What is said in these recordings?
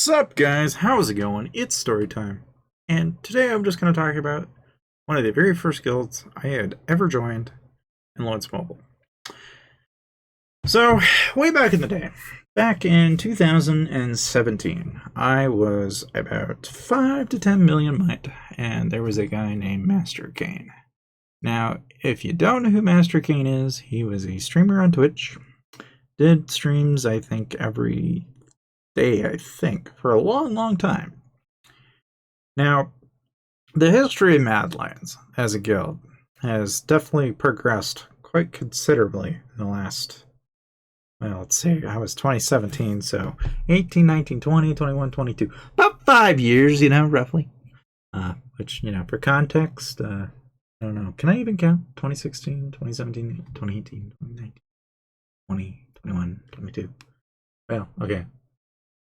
Sup guys, how's it going? It's story time. And today I'm just going to talk about one of the very first guilds I had ever joined in Lords Mobile. So, way back in the day, back in 2017, I was about 5 to 10 million might, and there was a guy named Master Kane. Now, if you don't know who Master Kane is, he was a streamer on Twitch. Did streams, I think, every day, for a long time. Now, the history of Madlands as a guild has definitely progressed quite considerably in the last, well, let's see, I was 2017, so 18, 19, 20, 21, 22, about 5 years, roughly. Which, for context, I don't know, can I even count? 2016, 2017, 2018, 2019, 20, 21, 22. Well, okay.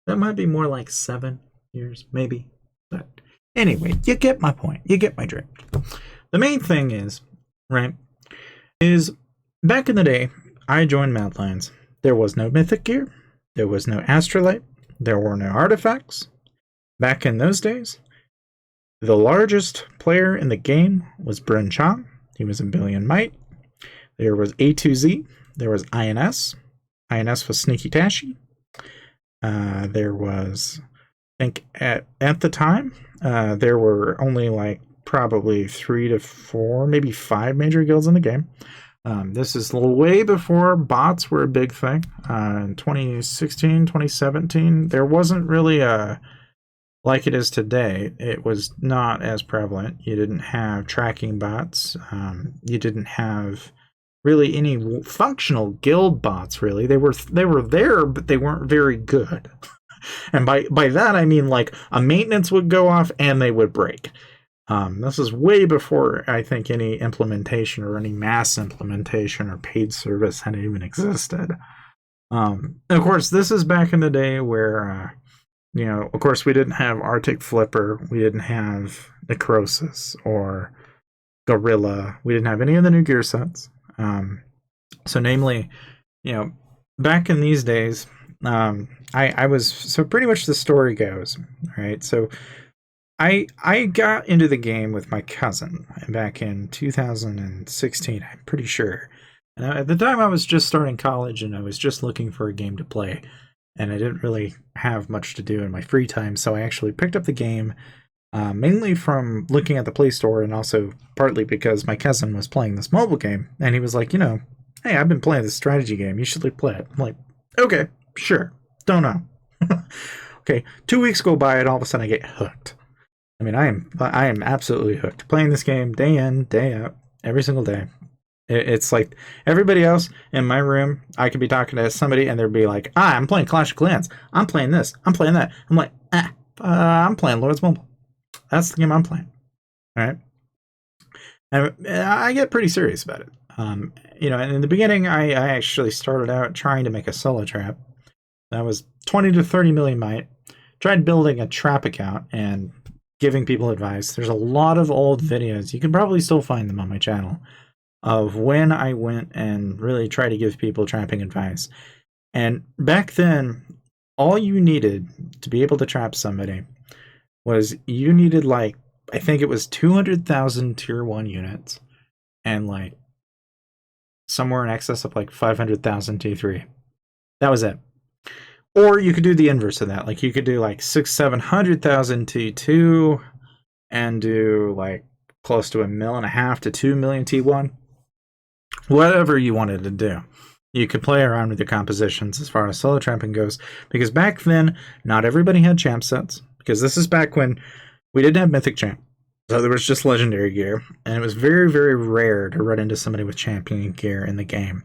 That might be more like 7 years, maybe. But anyway, you get my point. You get my drift. The main thing is, back in the day, I joined Madlands. There was no mythic gear. There was no astrolite. There were no artifacts. Back in those days, the largest player in the game was Bryn Chong. He was a billion might. There was A2Z. There was INS. INS was Sneaky Tashi. There was, I think, at the time, there were only like probably 3 to 4, maybe 5 major guilds in the game. This is way before bots were a big thing. In 2016, 2017, there wasn't really like it is today. It was not as prevalent. You didn't have tracking bots. You didn't have really any functional guild bots, really. They were there, but they weren't very good. And by that, I mean, like, a maintenance would go off and they would break. This is way before, I think, any implementation or any mass implementation or paid service had even existed. And of course, this is back in the day where, of course, we didn't have Arctic Flipper. We didn't have Necrosis or Gorilla. We didn't have any of the new gear sets. So namely, back in these days, I was, so pretty much the story goes, right? So I got into the game with my cousin back in 2016, I'm pretty sure. And at the time I was just starting college and I was just looking for a game to play, and I didn't really have much to do in my free time. So I actually picked up the game, mainly from looking at the Play Store, and also partly because my cousin was playing this mobile game, and he was like, hey, I've been playing this strategy game. You should play it. I'm like, okay, sure. Don't know. Okay, 2 weeks go by, and all of a sudden I get hooked. I mean, I am absolutely hooked. Playing this game day in, day out, every single day. It's like everybody else in my room, I could be talking to somebody, and they'd be like, I'm playing Clash of Clans. I'm playing this. I'm playing that. I'm like, I'm playing Lords Mobile. That's the game I'm playing. All right. And I get pretty serious about it. And in the beginning, I actually started out trying to make a solo trap. That was 20 to 30 million might. Tried building a trap account and giving people advice. There's a lot of old videos. You can probably still find them on my channel of when I went and really tried to give people trapping advice. And back then, all you needed to be able to trap somebody was you needed, like, I think it was 200,000 tier 1 units and like somewhere in excess of like 500,000 T3. That was it. Or you could do the inverse of that. Like, you could do like 700,000 T2 and do like close to 1.5 million to 2 million T1. Whatever you wanted to do. You could play around with your compositions as far as solo trapping goes, because back then, not everybody had champ sets, because this is back when we didn't have mythic champ. So there was just legendary gear, and it was very, very rare to run into somebody with champion gear in the game.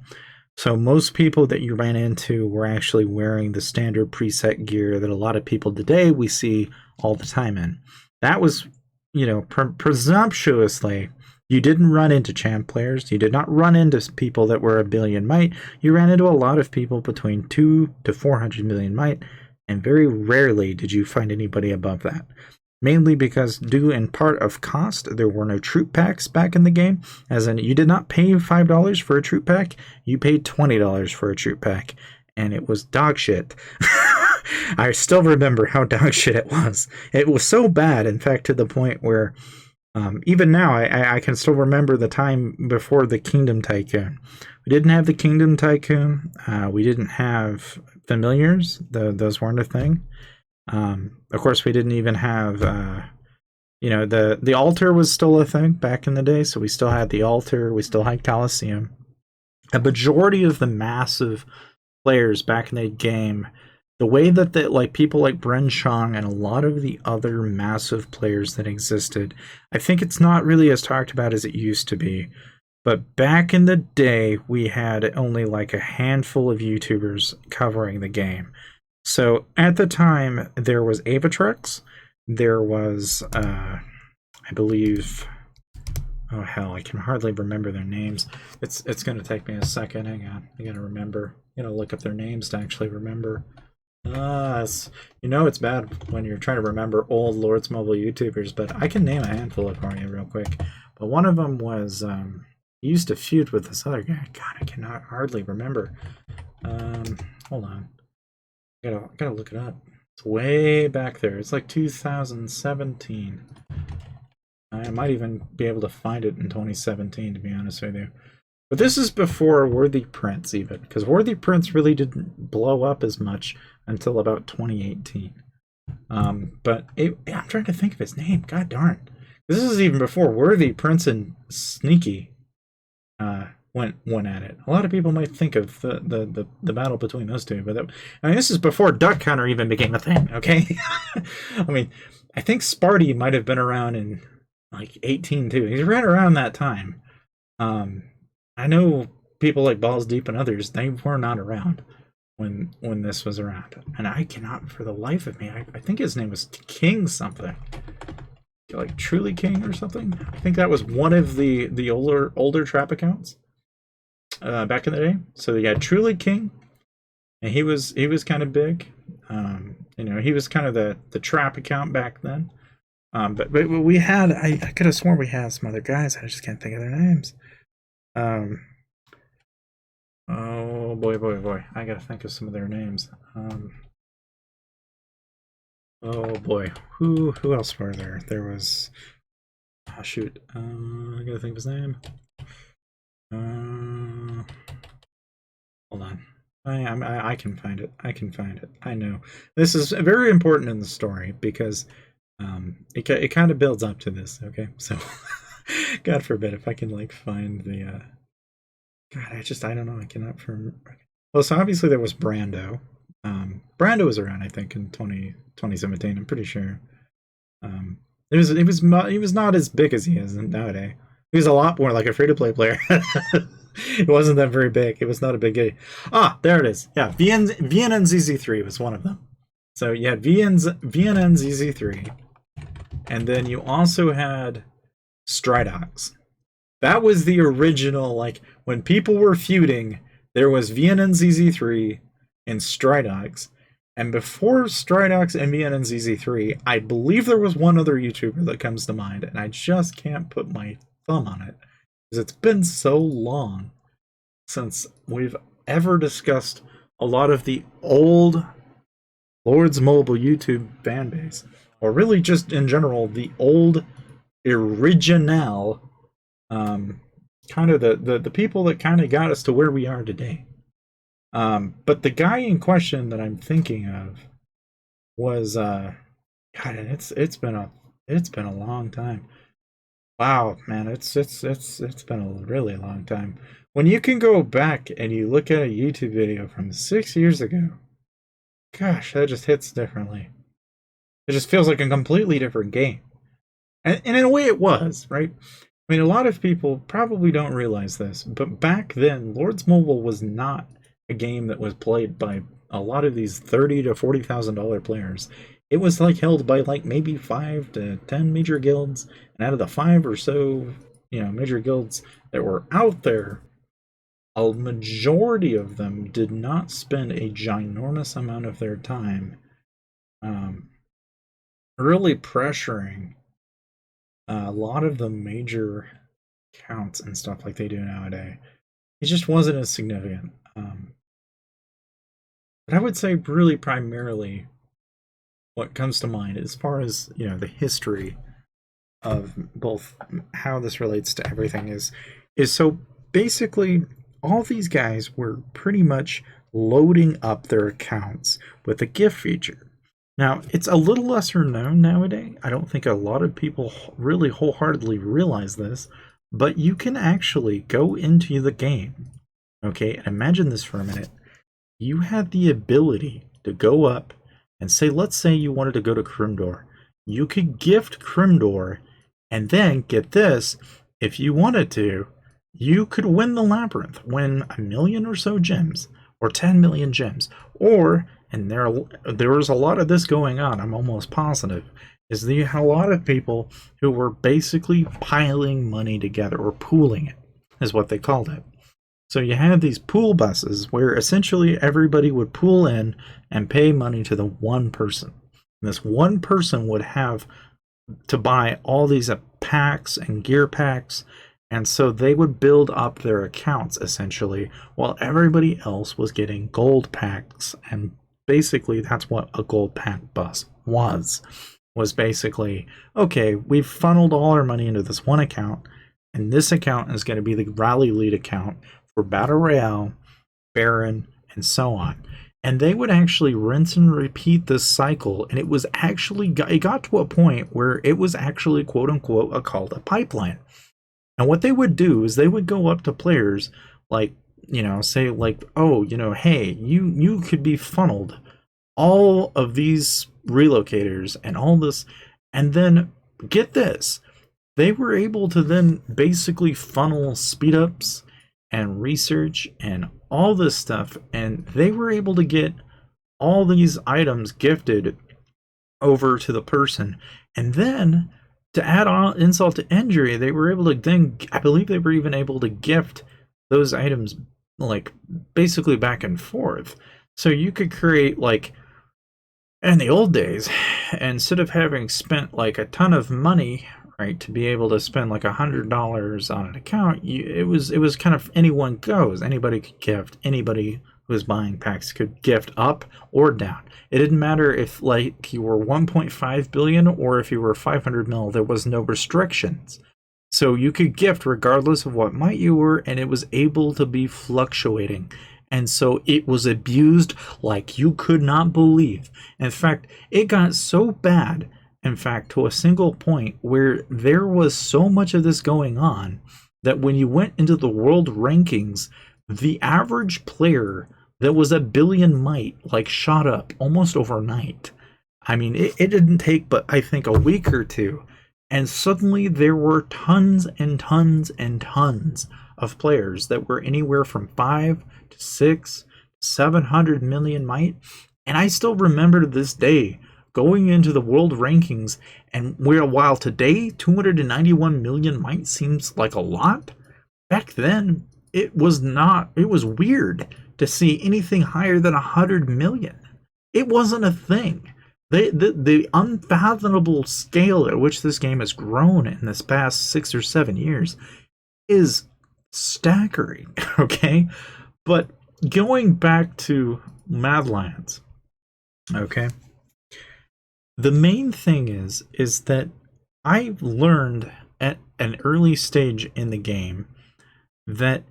So most people that you ran into were actually wearing the standard preset gear that a lot of people today we see all the time in. That was, presumptuously, you didn't run into champ players. You did not run into people that were a billion might. You ran into a lot of people between 2 to 400 million might, and very rarely did you find anybody above that. Mainly because, due in part of cost, there were no troop packs back in the game. As in, you did not pay $5 for a troop pack, you paid $20 for a troop pack. And it was dog shit. I still remember how dog shit it was. It was so bad, in fact, to the point where even now I can still remember the time before the Kingdom Tycoon. We didn't have the Kingdom Tycoon. We didn't have familiars. Those weren't a thing. Of course, we didn't even have. The altar was still a thing back in the day, so we still had the altar. We still had Colosseum. A majority of the massive players back in the game, the way that like people like Bren Chong and a lot of the other massive players that existed, I think it's not really as talked about as it used to be. But back in the day, we had only like a handful of YouTubers covering the game. So at the time, there was Avatrex, there was, I believe, oh hell, I can hardly remember their names. It's going to take me a second. Hang on, I gotta remember. I gotta look up their names to actually remember. It's bad when you're trying to remember old Lords Mobile YouTubers, but I can name a handful of them for you real quick. But one of them was, he used to feud with this other guy. God, I cannot hardly remember. Hold on. I gotta look it up. It's way back there. It's like 2017. I might even be able to find it in 2017, to be honest with you. But this is before Worthy Prince, even, because Worthy Prince really didn't blow up as much until about 2018. I'm trying to think of his name. God darn. This is even before Worthy Prince and Sneaky went at it. A lot of people might think of the battle between those two, but this is before Duck Hunter even became a thing. Okay, I mean, I think Sparty might have been around in like 18 too. He's right around that time. I know people like Balls Deep and others, they were not around when this was around, and I cannot for the life of me. I think his name was King something, like Truly King or something. I think that was one of the older trap accounts back in the day. So you had Truly King, and he was kind of big. He was kind of the trap account back then. But we had, I could have sworn we had some other guys. I just can't think of their names. Oh boy, I gotta think of some of their names. Oh boy, who else were there? There was, oh shoot, I gotta think of his name. Hold on. I can find it. I know. This is very important in the story because it kind of builds up to this, okay? So, God forbid if I can like find the God, I don't know. I cannot Well, so obviously there was Brando. Brando was around, I think, in 2017. I'm pretty sure. He was not as big as he is nowadays. He was a lot more like a free-to-play player. It wasn't that very big. It was not a big game. Ah, there it is. Yeah, VNNZZ3 was one of them. So you had VNNZZ3, and then you also had Stridox. That was the original, like, when people were feuding, there was VNNZZ3 and Stridox. And before Stridox and VNNZZ3, I believe there was one other YouTuber that comes to mind, and I just can't put my thumb on it. Because it's been so long since we've ever discussed a lot of the old Lords Mobile YouTube fan base. Or really just in general, the old original kind of the people that kind of got us to where we are today. But the guy in question that I'm thinking of was God, and it's been a long time. Wow, man, it's been a really long time. When you can go back and you look at a YouTube video from 6 years ago, gosh, that just hits differently. It just feels like a completely different game. And in a way it was, right? I mean, a lot of people probably don't realize this, but back then, Lords Mobile was not a game that was played by a lot of these $30,000 to $40,000 players. It was like held by like maybe 5 to 10 major guilds, and out of the 5 or so, major guilds that were out there, a majority of them did not spend a ginormous amount of their time really pressuring a lot of the major counts and stuff like they do nowadays. It just wasn't as significant. But I would say really primarily what comes to mind as far as, the history of both how this relates to everything is so basically all these guys were pretty much loading up their accounts with a gift feature. Now, it's a little lesser known nowadays. I don't think a lot of people really wholeheartedly realize this, but you can actually go into the game. Okay, and imagine this for a minute. You had the ability to go up and say, let's say you wanted to go to Crimdor. You could gift Crimdor, and then get this, if you wanted to, you could win the labyrinth, win 1,000,000 or so gems, or 10 million gems, or, and there was a lot of this going on, I'm almost positive, is that you had a lot of people who were basically piling money together, or pooling it, is what they called it. So you had these pool buses where essentially everybody would pool in and pay money to the one person. And this one person would have to buy all these packs and gear packs, and so they would build up their accounts essentially while everybody else was getting gold packs. And basically that's what a gold pack bus was basically, okay, we've funneled all our money into this one account, and this account is going to be the rally lead account for Battle Royale, Baron, and so on. And they would actually rinse and repeat this cycle, and it got to a point where it was actually quote unquote called a pipeline. And what they would do is they would go up to players like, say like, oh, hey, you could be funneled all of these relocators and all this, and then get this, they were able to then basically funnel speed ups and research and all this stuff, and they were able to get all these items gifted over to the person. And then to add on insult to injury, they were able to then, I believe they were even able to gift those items like basically back and forth. So you could create, like in the old days, instead of having spent like a ton of money, right, to be able to spend like $100 on an account, it was kind of anyone goes. Anybody could gift. Anybody who was buying packs could gift up or down. It didn't matter if like you were 1.5 billion or if you were 500 mil. There was no restrictions. So you could gift regardless of what might you were, and it was able to be fluctuating. And so it was abused like you could not believe. In fact, it got so bad, in fact, to a single point where there was so much of this going on that when you went into the world rankings, the average player that was a billion might like shot up almost overnight. I mean, it didn't take but I think a week or two, and suddenly there were tons and tons and tons of players that were anywhere from 5 to 6 700 million might. And I still remember to this day going into the world rankings, and while today 291 million might seems like a lot, back then it was not. It was weird to see anything higher than 100 million. It wasn't a thing. The unfathomable scale at which this game has grown in this past 6 or 7 years is staggering. Okay, but going back to Mad Lions, okay, the main thing is that I learned at an early stage in the game that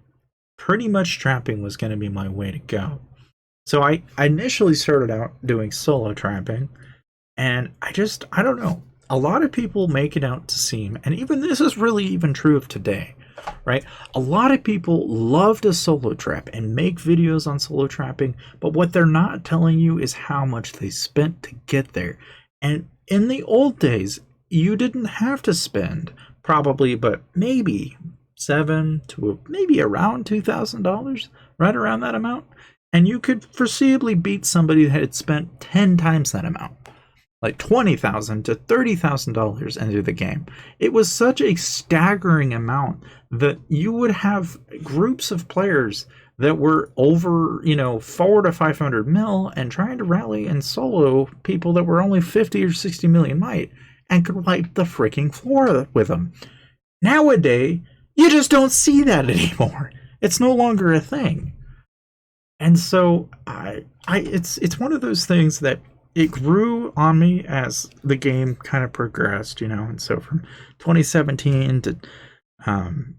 pretty much trapping was going to be my way to go. So I initially started out doing solo trapping, and I don't know, a lot of people make it out to seem, and even this is really even true of today, right? A lot of people love to solo trap and make videos on solo trapping, but what they're not telling you is how much they spent to get there. And in the old days, you didn't have to spend probably, but maybe $7 to maybe around $2,000, right around that amount, and you could foreseeably beat somebody that had spent 10 times that amount, like $20,000 to $30,000 into the game. It was such a staggering amount that you would have groups of players that were over, 4 to 500 mil and trying to rally and solo people that were only 50 or 60 million might and could wipe the freaking floor with them. Nowadays, you just don't see that anymore. It's no longer a thing. And so it's one of those things that it grew on me as the game kind of progressed, you know. And so from 2017 to um,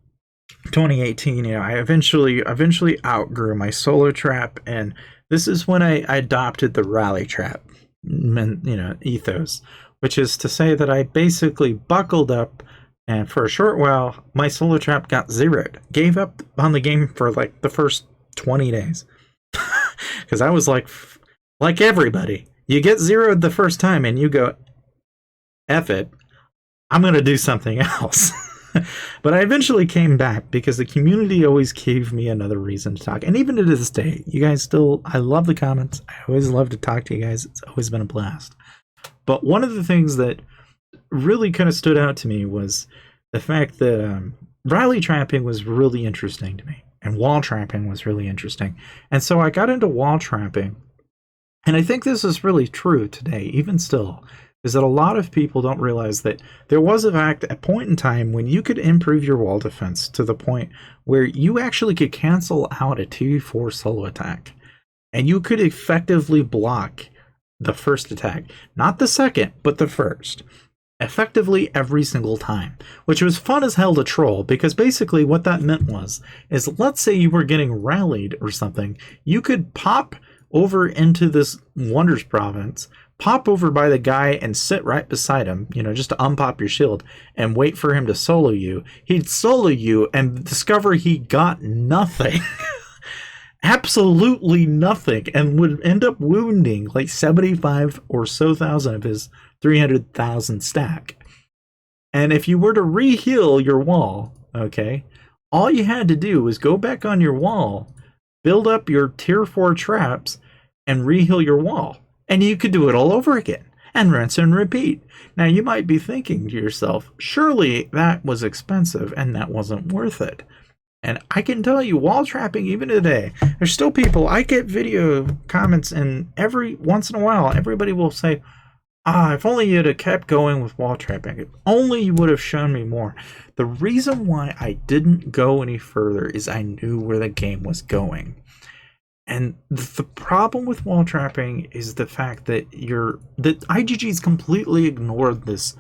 2018, you know, I eventually outgrew my solo trap, and this is when I adopted the rally trap, you know, ethos, which is to say that I basically buckled up, and for a short while, my solo trap got zeroed. Gave up on the game for like the first 20 days. Because I was like everybody, you get zeroed the first time and you go, F it, I'm going to do something else. But I eventually came back because the community always gave me another reason to talk. And even to this day, you guys still, I love the comments. I always love to talk to you guys. It's always been a blast. But one of the things that really kind of stood out to me was the fact that rally trapping was really interesting to me. And wall trapping was really interesting. And so I got into wall trapping. And I think this is really true today, even still, is that a lot of people don't realize that there was, in fact, a point in time when you could improve your wall defense to the point where you actually could cancel out a 2v4 solo attack. And you could effectively block the first attack. Not the second, but the first. Effectively every single time, which was fun as hell to troll, because basically what that meant is let's say you were getting rallied or something, you could pop over into this Wonders province, pop over by the guy and sit right beside him, you know, just to unpop your shield and wait for him to solo you. He'd solo you and discover he got nothing. Absolutely nothing, and would end up wounding like 75 or so thousand of his 300,000 stack. And if you were to re-heal your wall, okay, all you had to do was go back on your wall, build up your tier 4 traps, and re-heal your wall. And you could do it all over again, and rinse and repeat. Now you might be thinking to yourself, surely that was expensive and that wasn't worth it. And I can tell you, wall trapping, even today, there's still people, I get video comments, and every once in a while, everybody will say, if only you'd have kept going with wall trapping. If only you would have shown me more. The reason why I didn't go any further is I knew where the game was going. And the problem with wall trapping is the fact that that IGG's completely ignored this.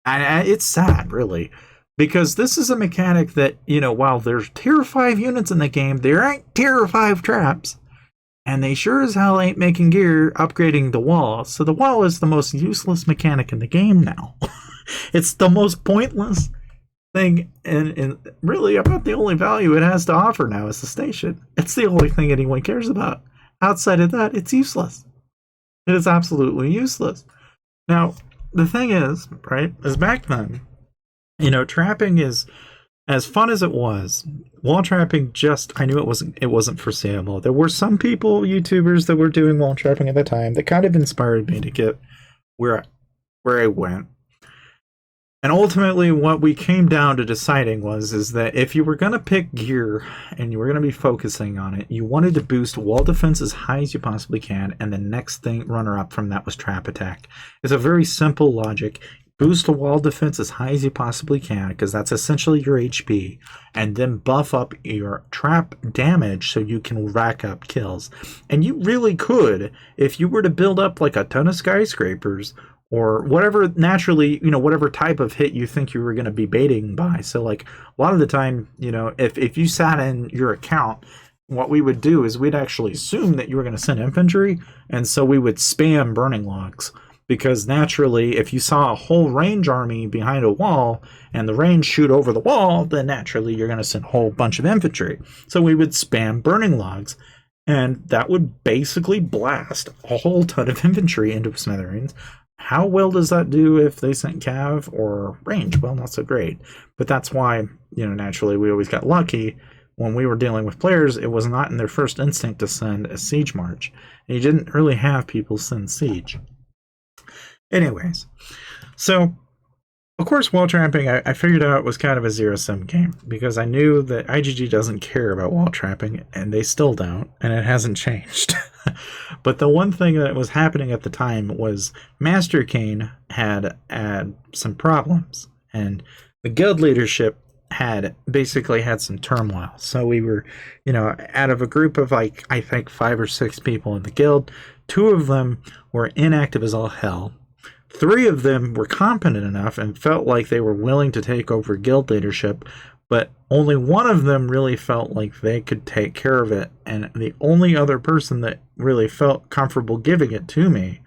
And it's sad, really. Because this is a mechanic that, you know, while there's tier 5 units in the game, there ain't tier 5 traps. And they sure as hell ain't making gear upgrading the wall. So the wall is the most useless mechanic in the game now. It's the most pointless thing, and really about the only value it has to offer now is the station. It's the only thing anyone cares about. Outside of that, it's useless. It is absolutely useless. Now, the thing is, right, is back then, you know, trapping is as fun as it was. Wall trapping, I knew it wasn't foreseeable. There were some people, YouTubers, that were doing wall trapping at the time that kind of inspired me to get where I went. And ultimately, what we came down to deciding is that if you were going to pick gear and you were going to be focusing on it, you wanted to boost wall defense as high as you possibly can, and the next thing runner up from that was trap attack. It's a very simple logic. Boost the wall defense as high as you possibly can, because that's essentially your HP, and then buff up your trap damage so you can rack up kills. And you really could, if you were to build up like a ton of skyscrapers, or whatever, naturally, you know, whatever type of hit you think you were going to be baiting by. So like a lot of the time, you know, if you sat in your account, what we would do is we'd actually assume that you were going to send infantry, and so we would spam burning logs. Because naturally, if you saw a whole range army behind a wall and the range shoot over the wall, then naturally you're going to send a whole bunch of infantry. So we would spam burning logs, and that would basically blast a whole ton of infantry into smithereens. How well does that do if they sent cav or range? Well, not so great. But that's why, you know, naturally we always got lucky. When we were dealing with players, it was not in their first instinct to send a siege march. And you didn't really have people send siege. Anyways, so of course wall trapping I figured out was kind of a zero-sum game, because I knew that IGG doesn't care about wall trapping, and they still don't, and it hasn't changed. But the one thing that was happening at the time was Master Kane had some problems, and the guild leadership had basically had some turmoil. So we were, out of a group of like, I think 5 or 6 people in the guild, 2 of them were inactive as all hell. 3 of them were competent enough and felt like they were willing to take over guild leadership, but only one of them really felt like they could take care of it. And the only other person that really felt comfortable giving it to me,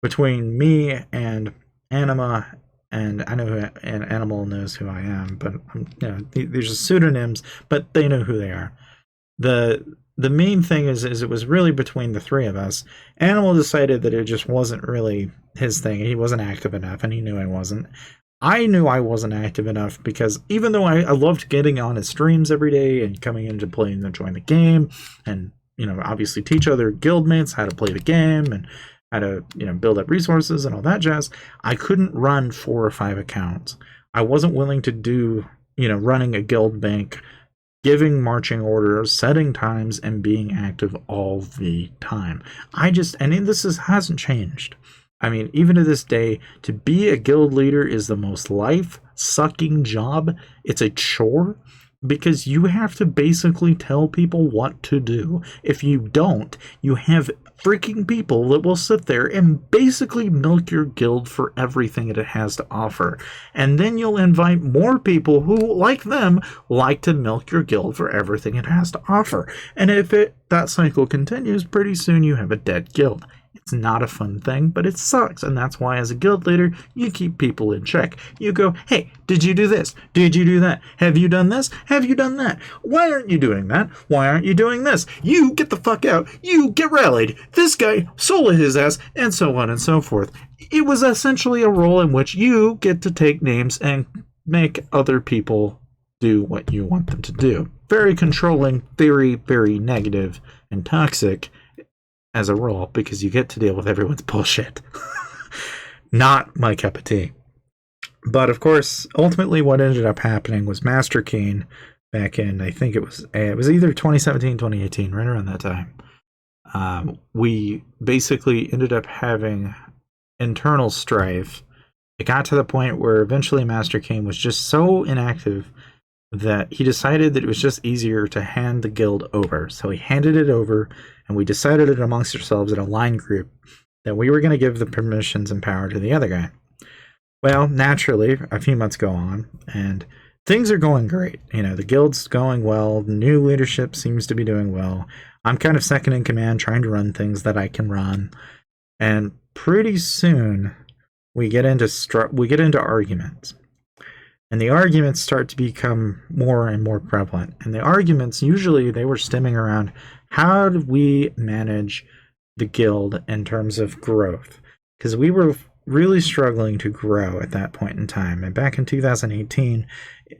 between me and Anima, and I know an Animal knows who I am, but these are pseudonyms, but they know who they are. The main thing is it was really between the 3 of us. Animal decided that it just wasn't really his thing. He wasn't active enough, and he knew I wasn't. I knew I wasn't active enough because even though I loved getting on his streams every day and coming in to play and join the game, and obviously teach other guildmates how to play the game and how to build up resources and all that jazz, I couldn't run 4 or 5 accounts. I wasn't willing to do running a guild bank, giving marching orders, setting times, and being active all the time. Hasn't changed. I mean, even to this day, to be a guild leader is the most life-sucking job. It's a chore because you have to basically tell people what to do. If you don't, you have freaking people that will sit there and basically milk your guild for everything that it has to offer. And then you'll invite more people who, like them, like to milk your guild for everything it has to offer. And if that cycle continues, pretty soon you have a dead guild. It's not a fun thing, but it sucks, and that's why as a guild leader, you keep people in check. You go, hey, did you do this? Did you do that? Have you done this? Have you done that? Why aren't you doing that? Why aren't you doing this? You get the fuck out. You get rallied. This guy solo his ass, and so on and so forth. It was essentially a role in which you get to take names and make other people do what you want them to do. Very controlling, very, very negative and toxic as a role, because you get to deal with everyone's bullshit. Not my cup of tea. But of course, ultimately what ended up happening was Master Keen back in, I think it was either 2017, 2018, right around that time. We basically ended up having internal strife. It got to the point where eventually Master Keen was just so inactive that he decided that it was just easier to hand the guild over. So he handed it over, and we decided it amongst ourselves in a line group that we were going to give the permissions and power to the other guy. Well, naturally, a few months go on, and things are going great. The guild's going well. The new leadership seems to be doing well. I'm kind of second in command, trying to run things that I can run. And pretty soon, we get into arguments. And the arguments start to become more and more prevalent. And the arguments, usually they were stemming around, how do we manage the guild in terms of growth? Because we were really struggling to grow at that point in time. And back in 2018,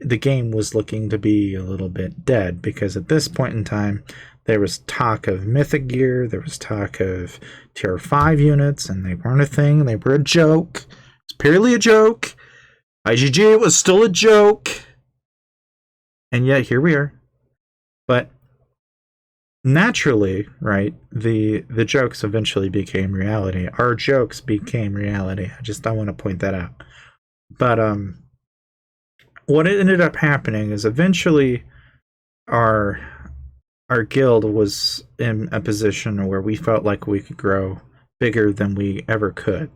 the game was looking to be a little bit dead, because at this point in time, there was talk of mythic gear, there was talk of tier 5 units, and they weren't a thing, they were a joke. It's purely a joke. IGG was still a joke, and yet here we are. But naturally, right, the jokes eventually became reality. Our jokes became reality. I want to point that out. But what ended up happening is eventually our guild was in a position where we felt like we could grow bigger than we ever could.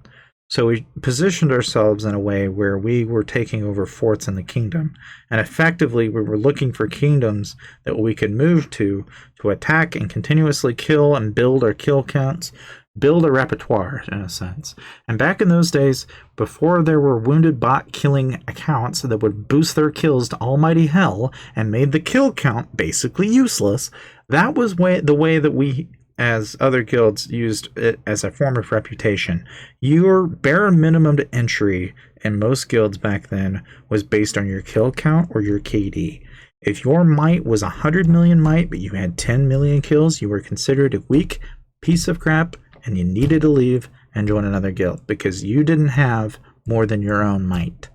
So we positioned ourselves in a way where we were taking over forts in the kingdom. And effectively, we were looking for kingdoms that we could move to attack and continuously kill and build our kill counts, build a repertoire, in a sense. And back in those days, before there were wounded bot killing accounts that would boost their kills to almighty hell and made the kill count basically useless, that was the way that we, as other guilds, used it as a form of reputation. Your bare minimum to entry in most guilds back then was based on your kill count or your KD. If your might was 100 million might, but you had 10 million kills, you were considered a weak piece of crap, and you needed to leave and join another guild because you didn't have more than your own might.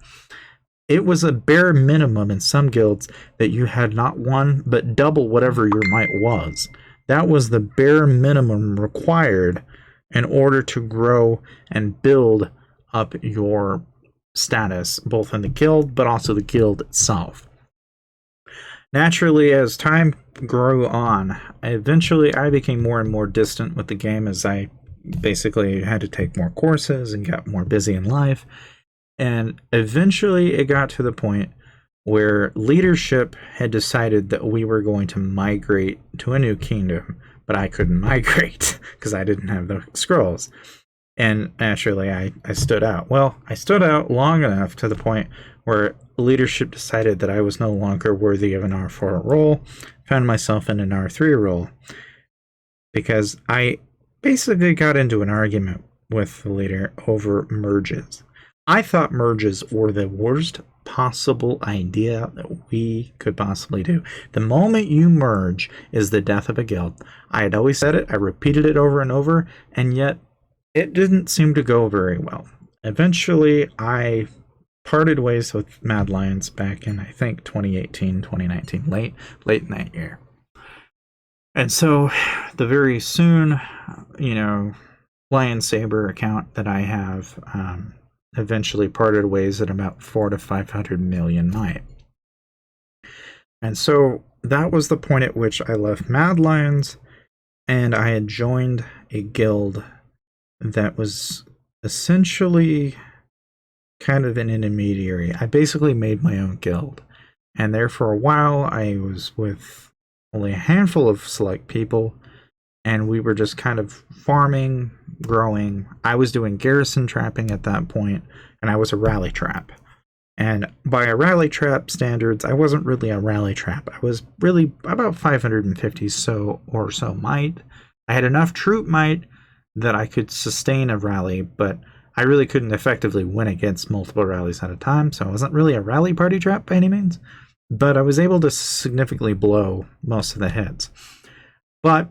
It was a bare minimum in some guilds that you had not one, but double whatever your might was. That was the bare minimum required in order to grow and build up your status, both in the guild, but also the guild itself. Naturally, as time grew on, eventually I became more and more distant with the game as I basically had to take more courses and got more busy in life. And eventually it got to the point where leadership had decided that we were going to migrate to a new kingdom, but I couldn't migrate because I didn't have the scrolls. And naturally, I stood out. Well, I stood out long enough to the point where leadership decided that I was no longer worthy of an R4 role, found myself in an R3 role, because I basically got into an argument with the leader over merges. I thought merges were the worst possible idea that we could possibly do. The moment you merge is the death of a guild. I had always said it, I repeated it over and over, and yet it didn't seem to go very well. Eventually, I parted ways with Mad Lions back in, I think, 2018, 2019, late in that year. And so, the very soon, Lion Saber account that I have eventually parted ways at about 400 to 500 million night. And so, that was the point at which I left Mad Lions, and I had joined a guild that was essentially kind of an intermediary. I basically made my own guild. And there for a while, I was with only a handful of select people, and we were just kind of farming, growing. I was doing garrison trapping at that point, and I was a rally trap. And by a rally trap standards, I wasn't really a rally trap. I was really about 550 so might. I had enough troop might that I could sustain a rally, but I really couldn't effectively win against multiple rallies at a time, so I wasn't really a rally party trap by any means, but I was able to significantly blow most of the hits. But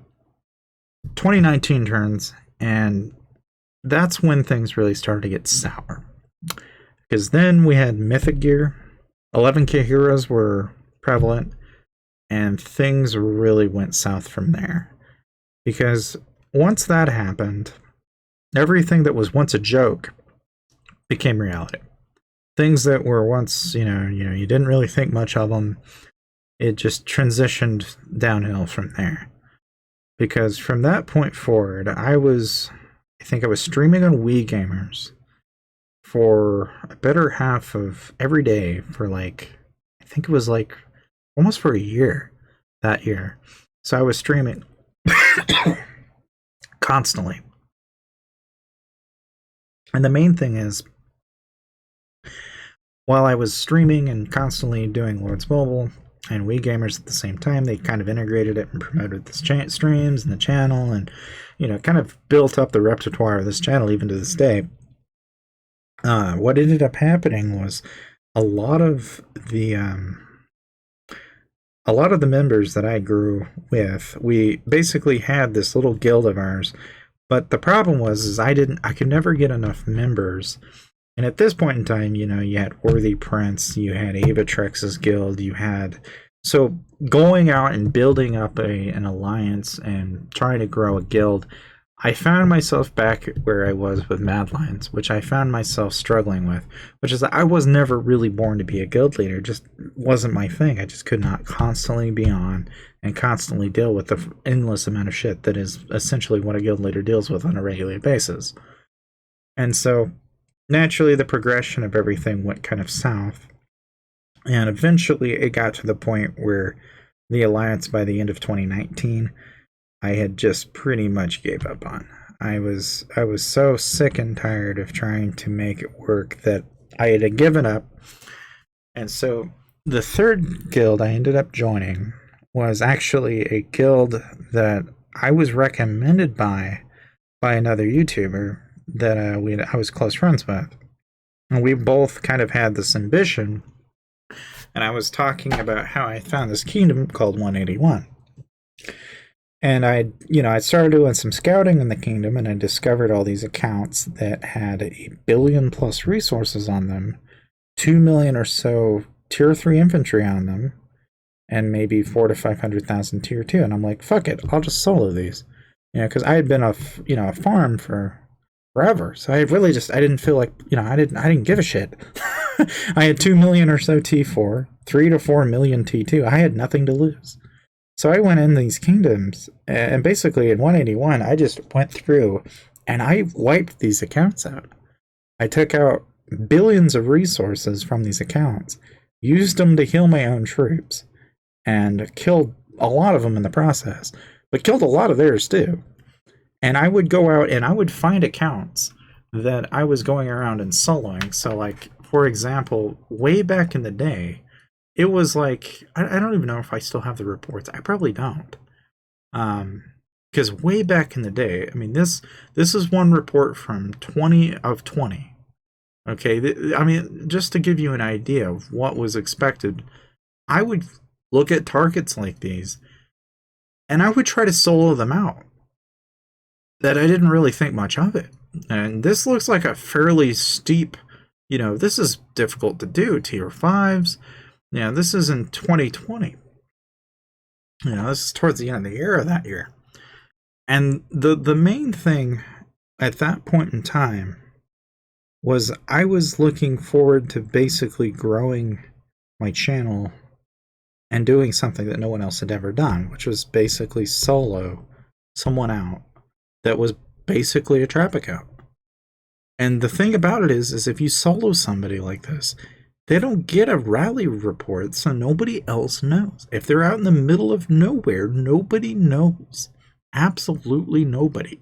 2019 turns, and that's when things really started to get sour. Because then we had Mythic gear, 11k heroes were prevalent, and things really went south from there. Because once that happened, everything that was once a joke became reality. Things that were once, you didn't really think much of them, it just transitioned downhill from there. Because from that point forward, I think I was streaming on Wii Gamers for a better half of every day for I think it was almost for a year that year. So I was streaming constantly. And the main thing is, while I was streaming and constantly doing Lords Mobile and Wii Gamers at the same time, they kind of integrated it and promoted the streams and the channel, and kind of built up the repertoire of this channel even to this day. What ended up happening was a lot of the members that I grew with, we basically had this little guild of ours. But the problem was I could never get enough members. And at this point in time, you had Worthy Prince, you had Ava Trex's guild, so going out and building up an alliance and trying to grow a guild, I found myself back where I was with Mad Lions, which I found myself struggling with, which is that I was never really born to be a guild leader. It just wasn't my thing. I just could not constantly be on and constantly deal with the endless amount of shit that is essentially what a guild leader deals with on a regular basis. And so, naturally, the progression of everything went kind of south. And eventually, it got to the point where the alliance, by the end of 2019, I had just pretty much gave up on. I was so sick and tired of trying to make it work that I had given up. And so the third guild I ended up joining was actually a guild that I was recommended by another YouTuber that I was close friends with. And we both kind of had this ambition. And I was talking about how I found this kingdom called 181. And I started doing some scouting in the kingdom, and I discovered all these accounts that had 1 billion plus resources on them, 2 million or so tier 3 infantry on them, and maybe 400,000 to 500,000 tier 2. And I'm like, fuck it, I'll just solo these. Because I had been a farm for forever. So I really I didn't feel like, I didn't give a shit. I had 2 million or so T4, 3 to 4 million T2. I had nothing to lose. So I went in these kingdoms, and basically in 181, I just went through and I wiped these accounts out. I took out billions of resources from these accounts, used them to heal my own troops, and killed a lot of them in the process, but killed a lot of theirs too. And I would go out and I would find accounts that I was going around and soloing. So, like, for example, way back in the day, it was like, I don't even know if I still have the reports. I probably don't. Because way back in the day, I mean, this is one report from 20 of 20. Okay, I mean, just to give you an idea of what was expected, I would look at targets like these, and I would try to solo them out. That I didn't really think much of it. And this looks like a fairly steep, this is difficult to do, tier 5s. This is in 2020. This is towards the end of the year of that year. And the main thing at that point in time was I was looking forward to basically growing my channel and doing something that no one else had ever done, which was basically solo someone out that was basically a trap account. And the thing about it is if you solo somebody like this, they don't get a rally report, so nobody else knows. If they're out in the middle of nowhere, nobody knows. Absolutely nobody.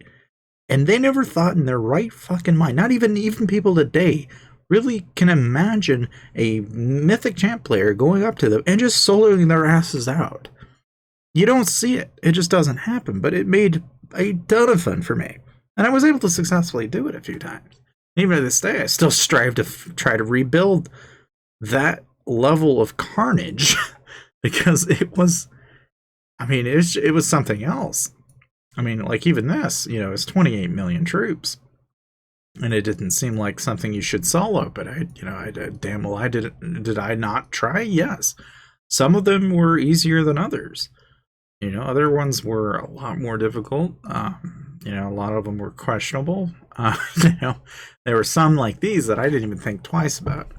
And they never thought in their right fucking mind, not even people today, really can imagine a Mythic Champ player going up to them and just soloing their asses out. You don't see it. It just doesn't happen. But it made a ton of fun for me. And I was able to successfully do it a few times. Even to this day, I still strive to try to rebuild that level of carnage because it was, it was something else. Like even this, it's 28 million troops, and it didn't seem like something you should solo. But damn well, I didn't. Did I not try? Yes. Some of them were easier than others. Other ones were a lot more difficult. A lot of them were questionable. There were some like these that I didn't even think twice about.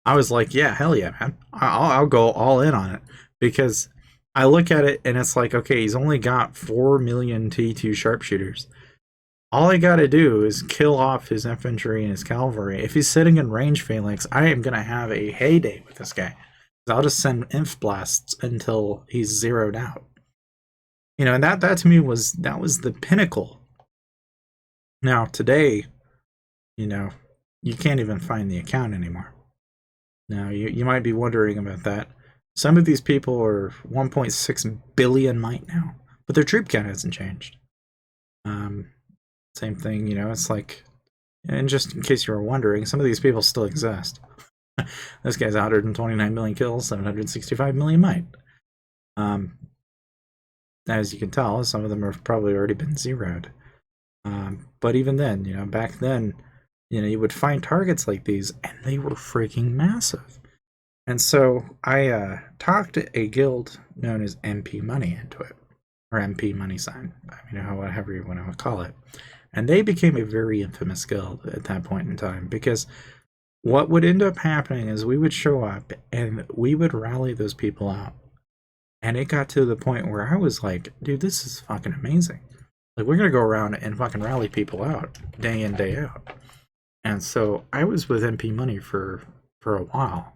I was like, yeah, hell yeah, man. I'll go all in on it because I look at it and it's like, okay, he's only got 4 million T2 sharpshooters. All I gotta do is kill off his infantry and his cavalry. If he's sitting in range phalanx, I am gonna have a heyday with this guy. I'll just send inf blasts until he's zeroed out. And that to me was the pinnacle. Now today, you can't even find the account anymore. Now you might be wondering about that. Some of these people are 1.6 billion might now, but their troop count hasn't changed. Same thing, it's like, and just in case you were wondering, some of these people still exist. This guy's 129 million kills, 765 million might. As you can tell, some of them have probably already been zeroed. But even then, back then, you would find targets like these, and they were freaking massive. And so I talked a guild known as MP Money into it, or MP Money Sign, however you want to call it. And they became a very infamous guild at that point in time, because what would end up happening is we would show up and we would rally those people out. And it got to the point where I was like, dude, this is fucking amazing. Like, we're going to go around and fucking rally people out day in, day out. And so I was with MP Money for a while.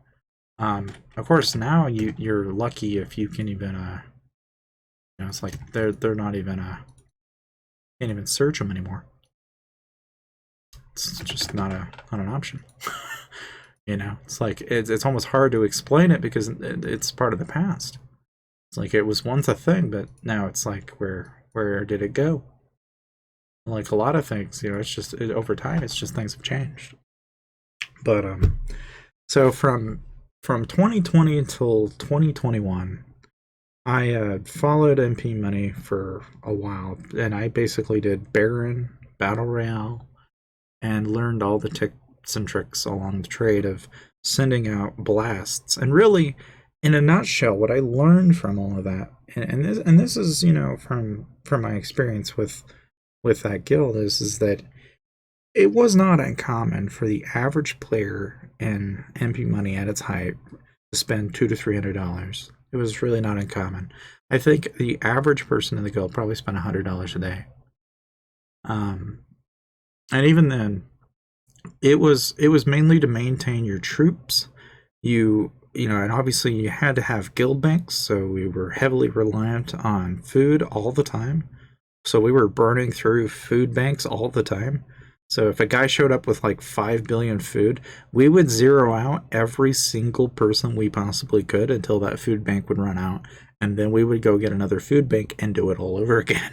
Of course, now you're lucky if you can even, it's like they're not even, can't even search them anymore. It's just not an option. It's like, it's almost hard to explain it because it's part of the past. It's like it was once a thing, but now it's like, where did it go? Like a lot of things, it's just over time, it's just things have changed. But so from 2020 until 2021, I followed MP Money for a while, and I basically did Baron, Battle Royale, and learned all the tips and tricks along the trade of sending out blasts. And really, in a nutshell, what I learned from all of that, and this is from my experience with that guild, is that it was not uncommon for the average player in MP Money at its height to spend $200 to $300. It was really not uncommon. I think the average person in the guild probably spent $100 a day. Um, and even then, it was mainly to maintain your troops. And obviously you had to have guild banks, so we were heavily reliant on food all the time. So we were burning through food banks all the time. So if a guy showed up with like 5 billion food, we would zero out every single person we possibly could until that food bank would run out. And then we would go get another food bank and do it all over again.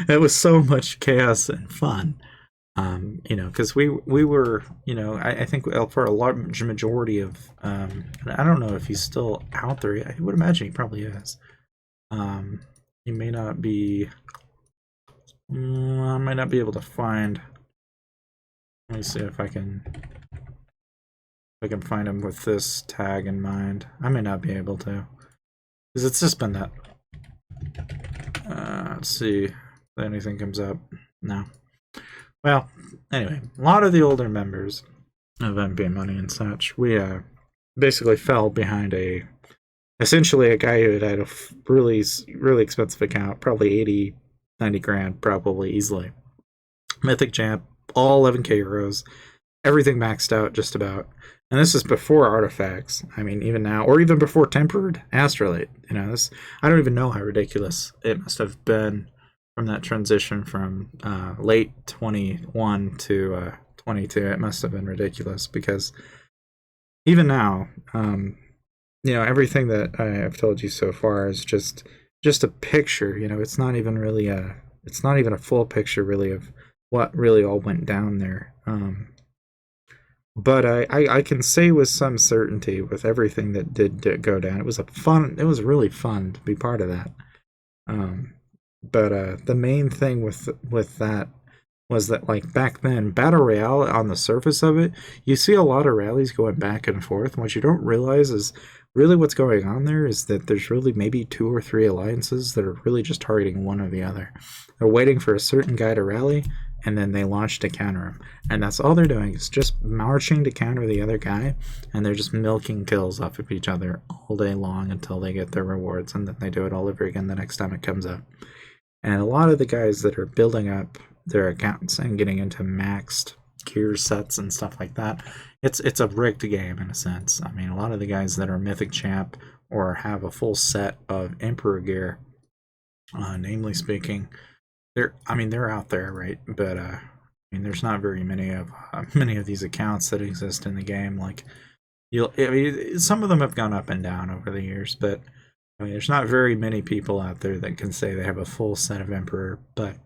It was so much chaos and fun. Because we were, I think for a large majority of, and I don't know if he's still out there. I would imagine he probably is. He may not be. I might not be able to find. Let me see if I can find him with this tag in mind. I may not be able to, because it's just been that. Let's see if anything comes up. No. Well, anyway, a lot of the older members of MP Money and such, we basically fell behind essentially a guy who had a really, really expensive account, probably 80, 90 grand, probably easily. Mythic Champ, all 11k heroes, everything maxed out just about. And this is before artifacts. I mean, even now, or even before tempered astrolite. I don't even know how ridiculous it must have been from that transition from late 21 to 22. It must have been ridiculous, because even now, everything that I've told you so far is just a picture. It's not even really it's not even a full picture really of what really all went down there. But I can say with some certainty, with everything that did go down, it was really fun to be part of that. But the main thing with that was that, like, back then, Battle Royale, on the surface of it, you see a lot of rallies going back and forth. And what you don't realize is really what's going on there is that there's really maybe 2 or 3 alliances that are really just targeting one or the other. They're waiting for a certain guy to rally, and then they launch to counter him. And that's all they're doing, is just marching to counter the other guy, and they're just milking kills off of each other all day long until they get their rewards, and then they do it all over again the next time it comes up. And a lot of the guys that are building up their accounts and getting into maxed gear sets and stuff like that, it's a rigged game in a sense. I mean, a lot of the guys that are Mythic Champ or have a full set of Emperor gear, namely speaking, they're out there, right? But there's not very many of these accounts that exist in the game. Like, some of them have gone up and down over the years, but there's not very many people out there that can say they have a full set of Emperor. But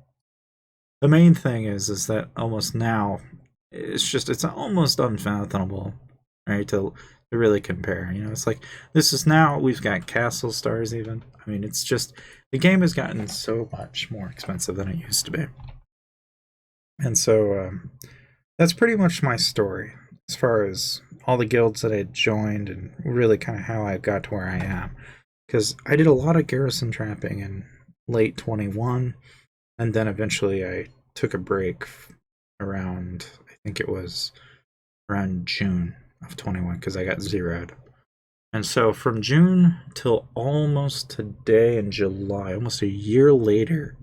the main thing is that almost now it's almost unfathomable, right? To really compare. It's like, this is now, we've got castle stars even. It's just, the game has gotten so much more expensive than it used to be. And so that's pretty much my story as far as all the guilds that I joined and really kind of how I got to where I am. Because I did a lot of garrison trapping in late 21, and then eventually I took a break around, I think it was around June of 21, because I got zeroed. And so from June till almost today in July, almost a year later,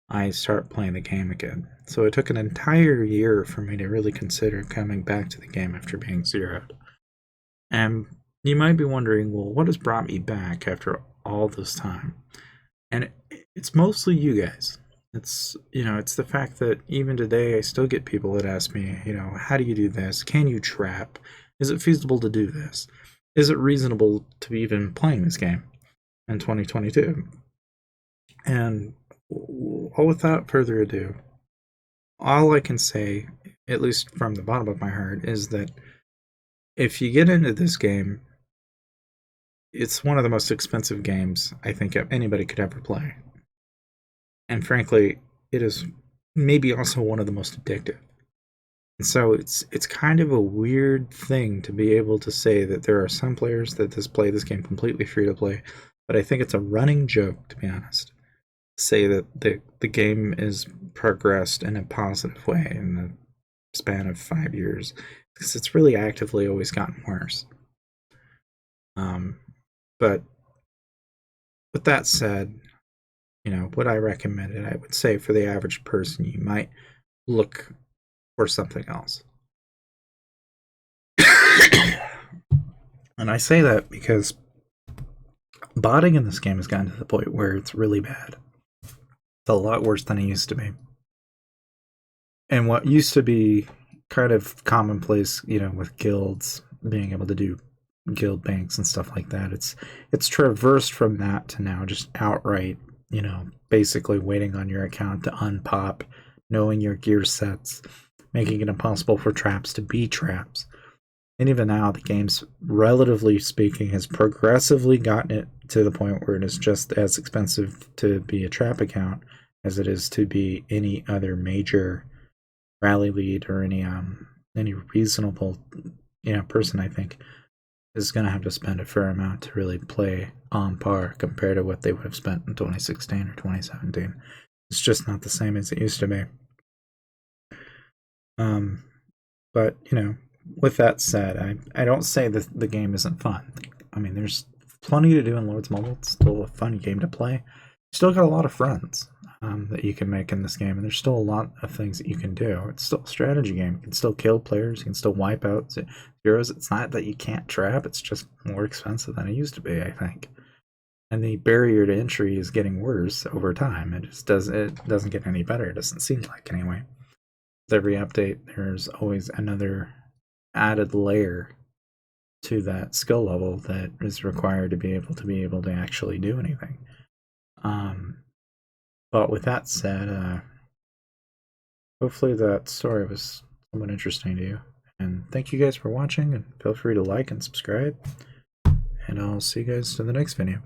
I start playing the game again. So it took an entire year for me to really consider coming back to the game after being zeroed. And you might be wondering, well, what has brought me back after all this time? And it's mostly you guys. It's the fact that even today I still get people that ask me, how do you do this? Can you trap? Is it feasible to do this? Is it reasonable to be even playing this game in 2022? And without further ado, all I can say, at least from the bottom of my heart, is that if you get into this game, it's one of the most expensive games I think anybody could ever play. And frankly, it is maybe also one of the most addictive. And so it's kind of a weird thing to be able to say that there are some players that play this game completely free to play, but I think it's a running joke, to be honest. say that the game is progressed in a positive way in the span of 5 years, because it's really actively always gotten worse. But with that said, would I recommend it? I would say for the average person, you might look for something else. And I say that because botting in this game has gotten to the point where it's really bad. It's a lot worse than it used to be. And what used to be kind of commonplace, with guilds being able to do guild banks and stuff like that, it's traversed from that to now just outright, basically waiting on your account to unpop, knowing your gear sets, making it impossible for traps to be traps. And even now, the game's, relatively speaking, has progressively gotten it to the point where it is just as expensive to be a trap account as it is to be any other major rally lead or any reasonable person. I think is going to have to spend a fair amount to really play on par compared to what they would have spent in 2016 or 2017. It's just not the same as it used to be. But with that said, I don't say that the game isn't fun. I mean, there's plenty to do in Lords Mobile. It's still a fun game to play. You still got a lot of friends that you can make in this game, and there's still a lot of things that you can do. It's still a strategy game. You can still kill players. You can still wipe out heroes. It's not that you can't trap. It's just more expensive than it used to be, I think. And the barrier to entry is getting worse over time. It doesn't get any better. It doesn't seem like, anyway. With every update, there's always another added layer to that skill level that is required to be able to actually do anything. But with that said, hopefully that story was somewhat interesting to you. And thank you guys for watching, and feel free to like and subscribe. And I'll see you guys in the next video.